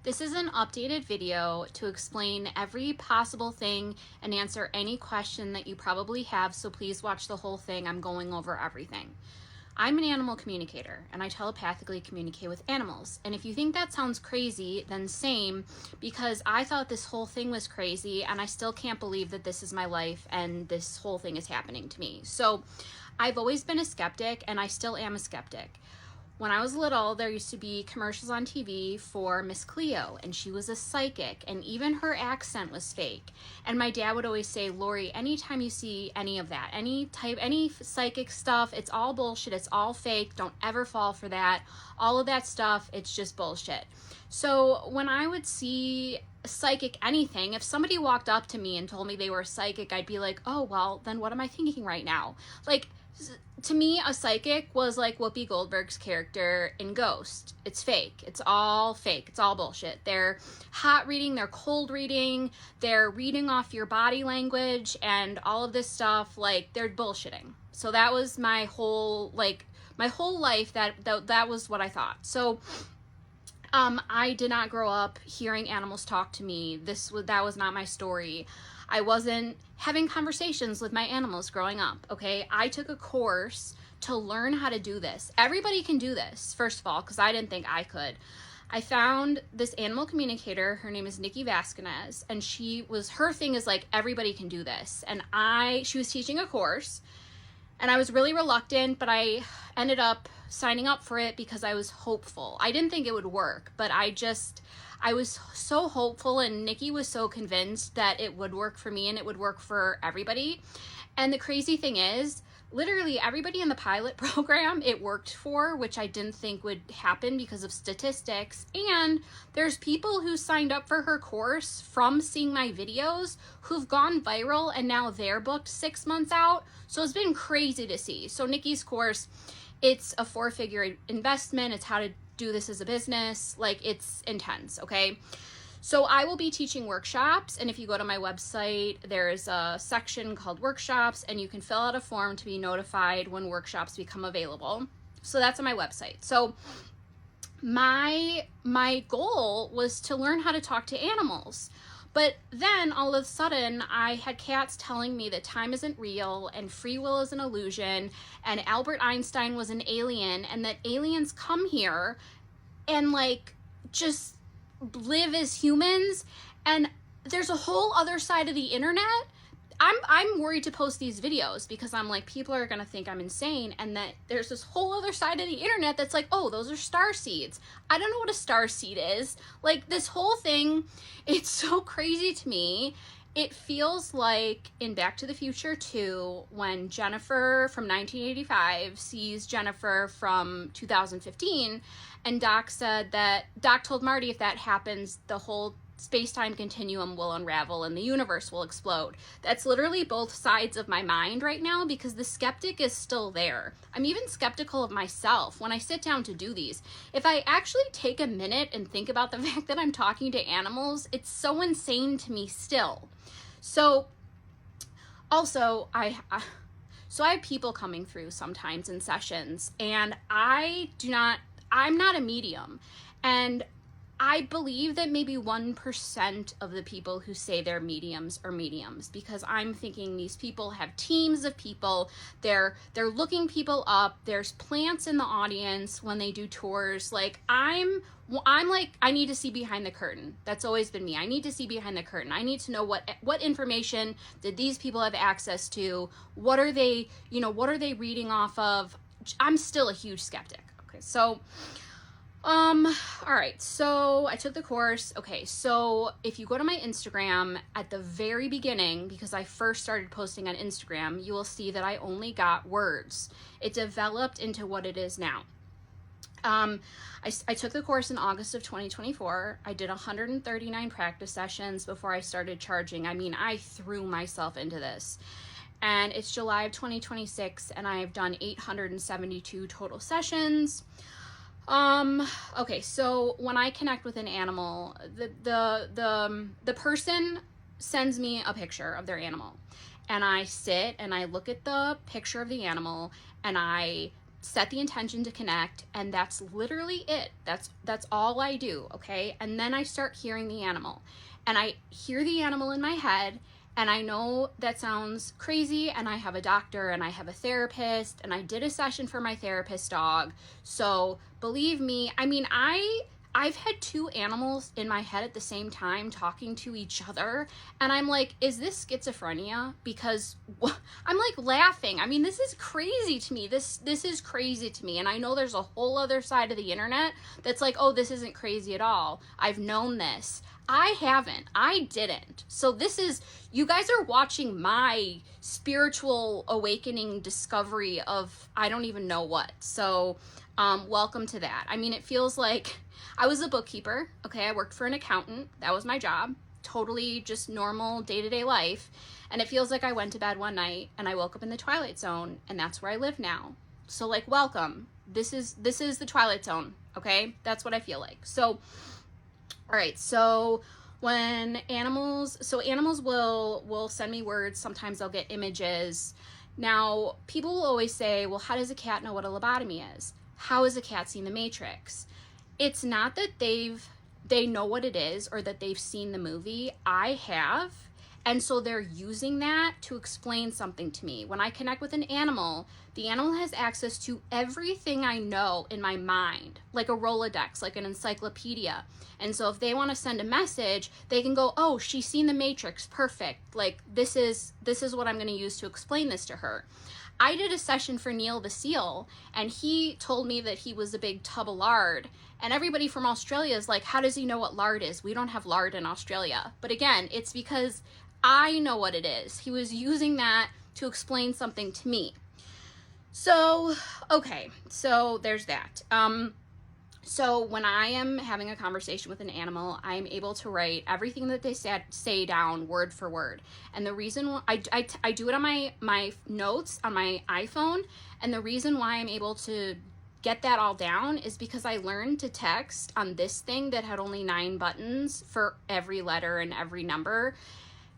This is an updated video to explain every possible thing and answer any question that you probably have, so please watch the whole thing. I'm going over everything. I'm an animal communicator and I telepathically communicate with animals. And if you think that sounds crazy, then same, because I thought this whole thing was crazy and I still can't believe that this is my life and this whole thing is happening to me. So I've always been a skeptic and I still am a skeptic. When I was little, there used to be commercials on TV for Miss Cleo, and she was a psychic, and even her accent was fake. And my dad would always say, Lori, anytime you see any of that, any psychic stuff, it's all bullshit, it's all fake, don't ever fall for that. All of that stuff, it's just bullshit. So when I would see psychic anything, if somebody walked up to me and told me they were psychic, I'd be like, oh, well, then what am I thinking right now? Like, to me, a psychic was like Whoopi Goldberg's character in Ghost. It's fake. It's all fake. It's all bullshit. They're hot reading, they're cold reading, they're reading off your body language and all of this stuff. Like, they're bullshitting. So that was my whole life, that was what I thought. So I did not grow up hearing animals talk to me. That was not my story. I wasn't having conversations with my animals growing up, okay? I took a course to learn how to do this. Everybody can do this, first of all, because I didn't think I could. I found this animal communicator. Her name is Vasconez, and her thing is like, everybody can do this. And she was teaching a course, and I was really reluctant, but I ended up signing up for it because I was hopeful. I didn't think it would work, but I was so hopeful, and Nikki was so convinced that it would work for me and it would work for everybody. And the crazy thing is, literally everybody in the pilot program it worked for, which I didn't think would happen because of statistics. And there's people who signed up for her course from seeing my videos who've gone viral, and now they're booked 6 months out. So it's been crazy to see. So Nikki's course, it's a 4-figure investment. It's how to do this as a business. Like, it's intense, okay? So I will be teaching workshops, and if you go to my website, there's a section called workshops, and you can fill out a form to be notified when workshops become available. So that's on my website. So my goal was to learn how to talk to animals. But then all of a sudden I had cats telling me that time isn't real and free will is an illusion and Albert Einstein was an alien, and that aliens come here and like just live as humans. And there's a whole other side of the internet. I'm worried to post these videos because I'm like, people are gonna think I'm insane, and that there's this whole other side of the internet that's like, oh, those are star seeds. I don't know what a star seed is. Like, this whole thing, it's so crazy to me. It feels like in Back to the Future 2, when Jennifer from 1985 sees Jennifer from 2015, and Doc told Marty if that happens, the whole space-time continuum will unravel and the universe will explode. That's literally both sides of my mind right now, because the skeptic is still there. I'm even skeptical of myself when I sit down to do these. If I actually take a minute and think about the fact that I'm talking to animals, it's so insane to me still. So also I have people coming through sometimes in sessions, and I'm not a medium, and I believe that maybe 1% of the people who say they're mediums are mediums, because I'm thinking these people have teams of people. They're looking people up. There's plants in the audience when they do tours. Like, I'm like, I need to see behind the curtain. That's always been me. I need to see behind the curtain. I need to know what information did these people have access to? What are they reading off of? I'm still a huge skeptic. Okay, so all right, so I took the course. Okay, so if you go to my Instagram at the very beginning, because I first started posting on Instagram, you will see that I only got words. It developed into what it is now. I took the course in August of 2024. I did 139 practice sessions before I started charging. I mean, I threw myself into this. And it's July of 2026, and I have done 872 total sessions. Okay, so when I connect with an animal, the person sends me a picture of their animal, and I sit and I look at the picture of the animal, and I set the intention to connect, and that's literally it. That's all I do, okay? And then I start hearing the animal. And I hear the animal in my head, and I know that sounds crazy, and I have a doctor and I have a therapist, and I did a session for my therapist dog. So believe me, I mean, I've had two animals in my head at the same time talking to each other, and I'm like, is this schizophrenia? Because I'm like laughing. I mean, this is crazy to me. This is crazy to me. And I know there's a whole other side of the internet that's like, oh, this isn't crazy at all. I've known this. I haven't. I didn't. So this is, you guys are watching my spiritual awakening discovery of I don't even know what. So welcome to that. I mean, it feels like I was a bookkeeper. Okay, I worked for an accountant. That was my job. Totally just normal day-to-day life. And it feels like I went to bed one night and I woke up in the Twilight Zone, and that's where I live now. So like, welcome. This is the Twilight Zone. Okay, that's what I feel like. So all right, so when animals will send me words. Sometimes they'll get images. Now, people will always say, well, how does a cat know what a lobotomy is? How has a cat seen The Matrix? It's not that they know what it is or that they've seen the movie. I have. And so they're using that to explain something to me. When I connect with an animal, the animal has access to everything I know in my mind, like a Rolodex, like an encyclopedia. And so if they want to send a message, they can go, oh, she's seen The Matrix. Perfect. Like, this is what I'm going to use to explain this to her. I did a session for Neil the Seal, and he told me that he was a big tub of lard. And everybody from Australia is like, how does he know what lard is? We don't have lard in Australia. But again, it's because I know what it is. He was using that to explain something to me. So, okay, so there's that. So when I am having a conversation with an animal, I'm able to write everything that they say down word for word. And the reason I do it on my notes on my iPhone, and the reason why I'm able to get that all down is because I learned to text on this thing that had only 9 buttons for every letter and every number.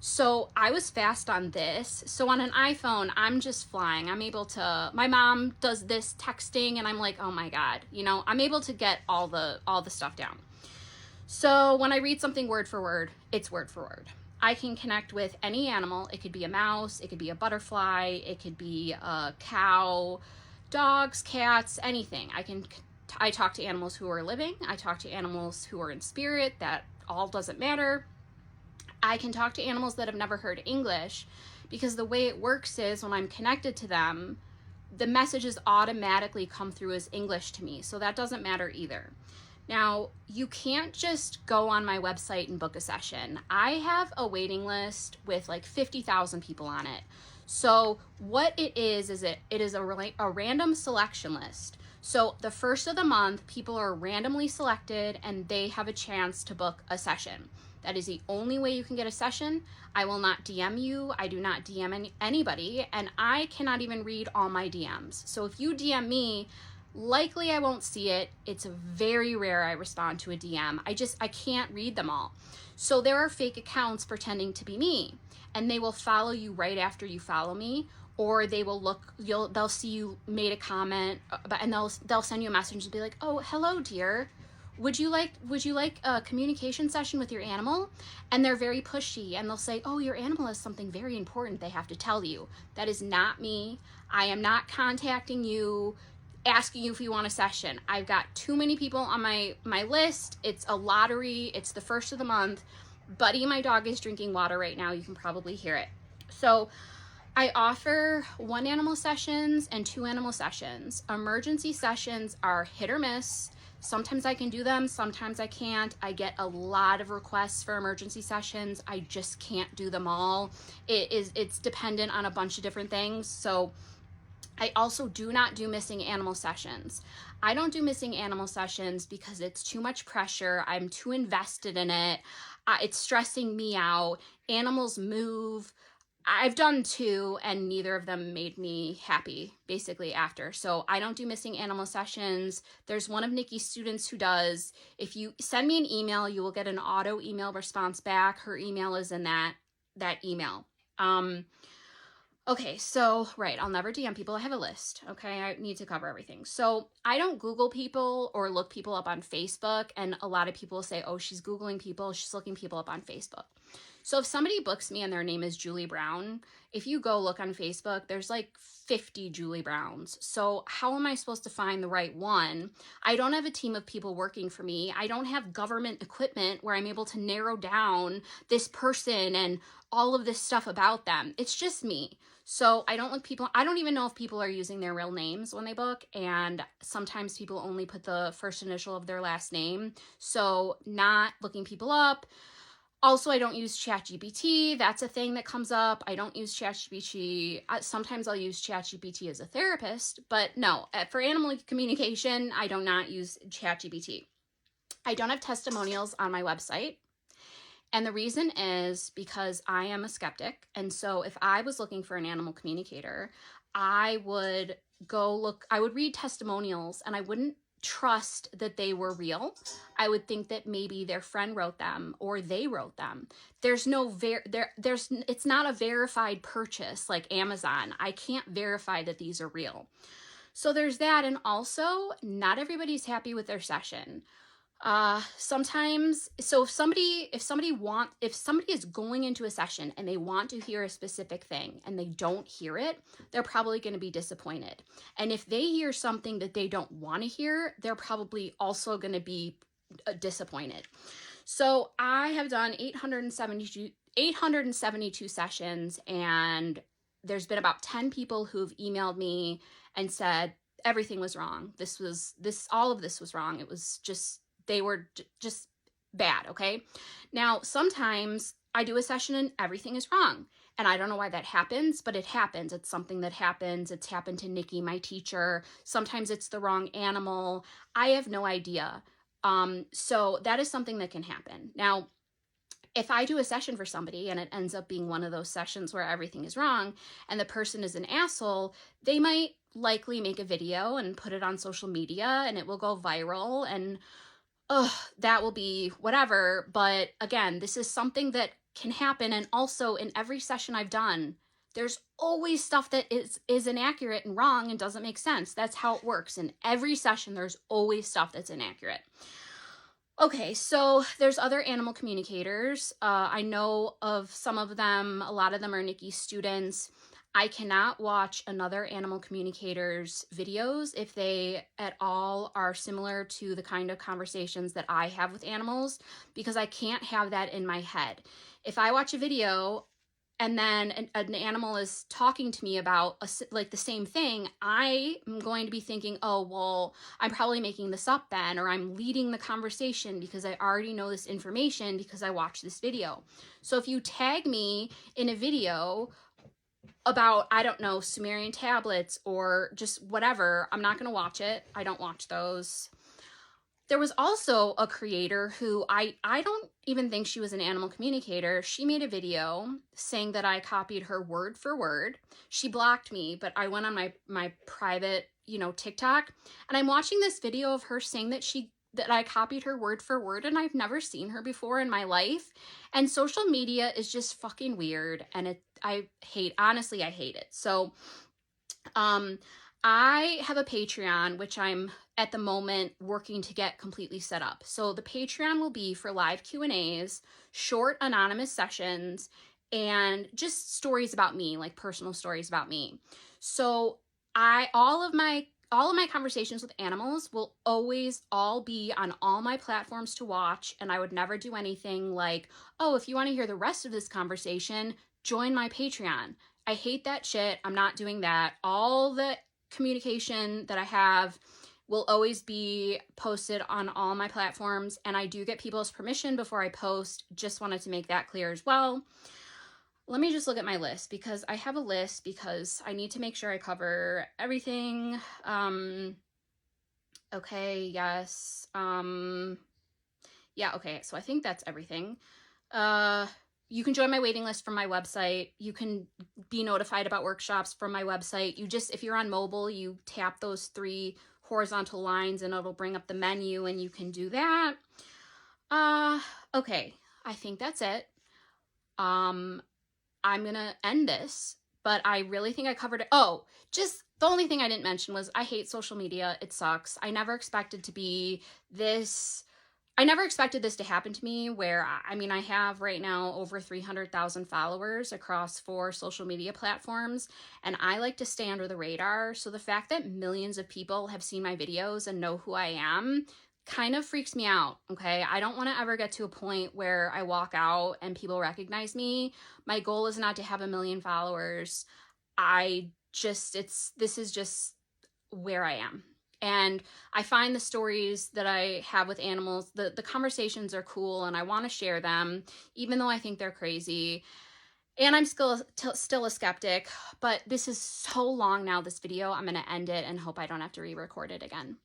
So I was fast on this. So on an iPhone, I'm just flying. I'm able to, my mom does this texting, and I'm like, oh my God, I'm able to get all the stuff down. So when I read something word for word, it's word for word. I can connect with any animal. It could be a mouse, it could be a butterfly, it could be a cow, dogs, cats, anything. I talk to animals who are living. I talk to animals who are in spirit. That all doesn't matter. I can talk to animals that have never heard English, because the way it works is when I'm connected to them, the messages automatically come through as English to me. So that doesn't matter either. Now, you can't just go on my website and book a session. I have a waiting list with like 50,000 people on it. So what it is it is a random selection list. So the first of the month, people are randomly selected and they have a chance to book a session. That is the only way you can get a session. I will not DM you. I do not DM anybody, and I cannot even read all my DMs. So if you DM me, likely I won't see it. It's very rare I respond to a DM. I can't read them all. So there are fake accounts pretending to be me, and they will follow you right after you follow me, or they will they'll see you made a comment, and they'll send you a message and be like, oh, hello, dear. Would you like a communication session with your animal? And they're very pushy, and they'll say, oh, your animal has something very important they have to tell you. That is not me. I am not contacting you, asking you if you want a session. I've got too many people on my list. It's a lottery. It's the first of the month. Buddy, my dog, is drinking water right now. You can probably hear it. So I offer 1 animal sessions and 2 animal sessions. Emergency sessions are hit or miss. Sometimes I can do them, sometimes I can't. I get a lot of requests for emergency sessions. I just can't do them all. It's dependent on a bunch of different things. So I also do not do missing animal sessions. I don't do missing animal sessions because it's too much pressure. I'm too invested in it. It's stressing me out. Animals move. I've done 2, and neither of them made me happy basically after. So I don't do missing animal sessions. There's one of Nikki's students who does. If you send me an email, you will get an auto email response back. Her email is in that email. Okay, so, right, I'll never DM people. I have a list, okay? I need to cover everything. So I don't Google people or look people up on Facebook, and a lot of people say, oh, she's Googling people, she's looking people up on Facebook. So if somebody books me and their name is Julie Brown, if you go look on Facebook, there's like 50 Julie Browns. So how am I supposed to find the right one? I don't have a team of people working for me. I don't have government equipment where I'm able to narrow down this person and all of this stuff about them. It's just me. So I don't look people, I don't even know if people are using their real names when they book. And sometimes people only put the first initial of their last name. So not looking people up. Also, I don't use ChatGPT. That's a thing that comes up. I don't use ChatGPT. Sometimes I'll use ChatGPT as a therapist, but no, for animal communication, I do not use ChatGPT. I don't have testimonials on my website. And the reason is because I am a skeptic. And so if I was looking for an animal communicator, I would I would read testimonials and I wouldn't trust that they were real. I would think that maybe their friend wrote them or they wrote them. There's no it's not a verified purchase like Amazon. I can't verify that these are real. So there's that. And also, not everybody's happy with their session. Sometimes, so if somebody is going into a session and they want to hear a specific thing and they don't hear it, they're probably going to be disappointed. And if they hear something that they don't want to hear, they're probably also going to be disappointed. So I have done 872 sessions, and there's been about 10 people who've emailed me and said everything was wrong. All of this was wrong. It was just, they were just bad, okay? Now, sometimes I do a session and everything is wrong. And I don't know why that happens, but it happens. It's something that happens. It's happened to Nikki, my teacher. Sometimes it's the wrong animal. I have no idea. So that is something that can happen. Now, if I do a session for somebody and it ends up being one of those sessions where everything is wrong and the person is an asshole, they might likely make a video and put it on social media and it will go viral, and that will be whatever. But again, this is something that can happen. And also, in every session I've done, there's always stuff that is inaccurate and wrong and doesn't make sense. That's how it works. In every session, there's always stuff that's inaccurate. Okay, so there's other animal communicators. I know of some of them. A lot of them are Nikki's students. I cannot watch another animal communicator's videos if they at all are similar to the kind of conversations that I have with animals, because I can't have that in my head. If I watch a video and then an animal is talking to me about like the same thing, I am going to be thinking, oh, well, I'm probably making this up then, or I'm leading the conversation because I already know this information because I watched this video. So if you tag me in a video about, I don't know, Sumerian tablets or just whatever, I'm not going to watch it. I don't watch those. There was also a creator who I don't even think she was an animal communicator. She made a video saying that I copied her word for word. She blocked me, but I went on my private, TikTok, and I'm watching this video of her saying that I copied her word for word, and I've never seen her before in my life. And social media is just fucking weird, and honestly, I hate it. So, I have a Patreon, which I'm at the moment working to get completely set up. So the Patreon will be for live Q&As, short anonymous sessions, and just stories about me, like personal stories about me. So all of my conversations with animals will always all be on all my platforms to watch, and I would never do anything like, oh, if you want to hear the rest of this conversation, join my Patreon. I hate that shit. I'm not doing that. All the communication that I have will always be posted on all my platforms, and I do get people's permission before I post. Just wanted to make that clear as well. Let me just look at my list, because I have a list because I need to make sure I cover everything. Okay, yes. Yeah, okay, so I think that's everything. You can join my waiting list from my website. You can be notified about workshops from my website. If you're on mobile, you tap those 3 horizontal lines and it'll bring up the menu and you can do that. Okay, I think that's it. I'm gonna end this but I really think I covered it. Oh, just the only thing I didn't mention was I hate social media. It sucks. I never expected to be this. I never expected this to happen to me where, I mean, I have right now over 300,000 followers across 4 social media platforms, and I like to stay under the radar. So the fact that millions of people have seen my videos and know who I am kind of freaks me out, okay? I don't want to ever get to a point where I walk out and people recognize me. My goal is not to have 1 million followers. This is just where I am. And I find the stories that I have with animals, the conversations are cool, and I want to share them, even though I think they're crazy. And I'm still a skeptic, but this is so long now, this video. I'm going to end it and hope I don't have to re-record it again.